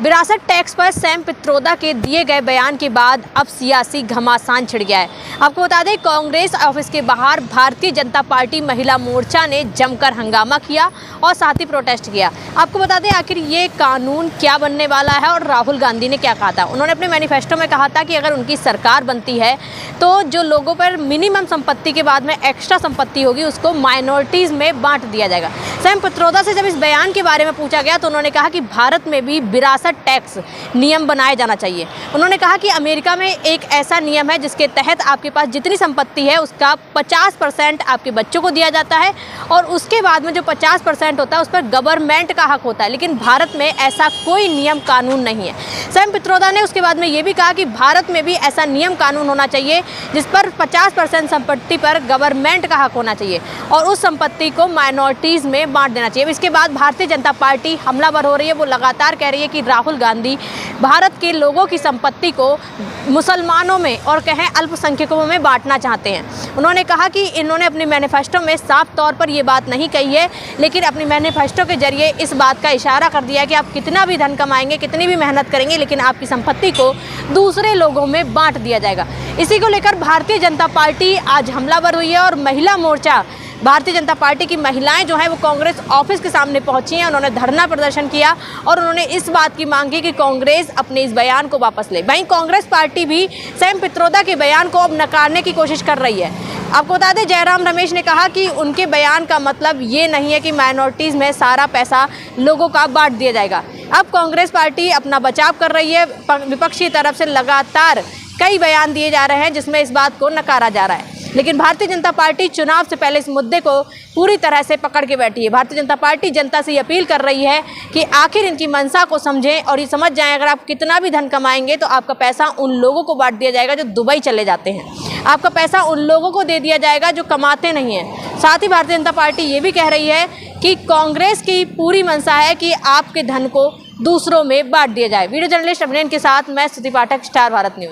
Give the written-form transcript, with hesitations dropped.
विरासत टैक्स पर सैम पित्रोदा के दिए गए बयान के बाद अब सियासी घमासान छिड़ गया है। आपको बता दें, कांग्रेस ऑफिस के बाहर भारतीय जनता पार्टी महिला मोर्चा ने जमकर हंगामा किया और साथ ही प्रोटेस्ट किया। आपको बता दें, आखिर ये कानून क्या बनने वाला है और राहुल गांधी ने क्या कहा था। उन्होंने अपने मैनिफेस्टो में कहा था कि अगर उनकी सरकार बनती है तो जो लोगों पर मिनिमम संपत्ति के बाद में एक्स्ट्रा संपत्ति होगी उसको माइनॉरिटीज़ में बांट दिया जाएगा। सैम पित्रोदा से जब इस बयान के बारे में पूछा गया तो उन्होंने कहा कि भारत में भी विरासत टैक्स नियम बनाया जाना चाहिए। उन्होंने कहा कि अमेरिका में एक ऐसा नियम है जिसके तहत आपके पास जितनी संपत्ति है उसका 50% आपके बच्चों को दिया जाता है और उसके बाद में जो 50% होता है उस पर गवर्नमेंट का हक होता है। लेकिन भारत में ऐसा कोई नियम कानून नहीं है। सैम पित्रोदा ने उसके बाद में ये भी कहा कि भारत में भी ऐसा नियम कानून होना चाहिए जिस पर 50% संपत्ति पर गवर्नमेंट का हक होना चाहिए और उस संपत्ति को माइनॉरिटीज़ में बांट देना चाहिए। इसके बाद भारतीय जनता पार्टी हमलावर हो रही है। वो लगातार कह रही है कि राहुल गांधी भारत के लोगों की संपत्ति को मुसलमानों में और कहें अल्पसंख्यकों में बांटना चाहते हैं। उन्होंने कहा कि इन्होंने अपने मैनिफेस्टो में साफ तौर पर ये बात नहीं कही है, लेकिन अपनी मैनिफेस्टो के जरिए इस बात का इशारा कर दिया है कि आप कितना भी धन कमाएंगे, कितनी भी मेहनत करेंगे, लेकिन आपकी संपत्ति को दूसरे लोगों में बांट दिया जाएगा। इसी को लेकर भारतीय जनता पार्टी आज हमलावर हुई है और महिला मोर्चा, भारतीय जनता पार्टी की महिलाएं जो हैं वो कांग्रेस ऑफिस के सामने पहुंची हैं। उन्होंने धरना प्रदर्शन किया और उन्होंने इस बात की मांग की कि कांग्रेस अपने इस बयान को वापस ले। वहीं कांग्रेस पार्टी भी सैम पित्रोदा के बयान को अब नकारने की कोशिश कर रही है। आपको बता दें, जयराम रमेश ने कहा कि उनके बयान का मतलब ये नहीं है कि माइनॉरिटीज़ में सारा पैसा लोगों का बांट दिया जाएगा। अब कांग्रेस पार्टी अपना बचाव कर रही है। विपक्ष की तरफ से लगातार कई बयान दिए जा रहे हैं जिसमें इस बात को नकारा जा रहा है, लेकिन भारतीय जनता पार्टी चुनाव से पहले इस मुद्दे को पूरी तरह से पकड़ के बैठी है। भारतीय जनता पार्टी जनता से ये अपील कर रही है कि आखिर इनकी मंशा को समझें और ये समझ जाएं, अगर आप कितना भी धन कमाएंगे तो आपका पैसा उन लोगों को बांट दिया जाएगा जो दुबई चले जाते हैं। आपका पैसा उन लोगों को दे दिया जाएगा जो कमाते नहीं हैं। साथ ही भारतीय जनता पार्टी ये भी कह रही है कि कांग्रेस की पूरी मंशा है कि आपके धन को दूसरों में बांट दिया जाए। वीडियो जर्नलिस्ट अभिनयन के साथ मैं स्तुति पाठक, स्टार भारत न्यूज़।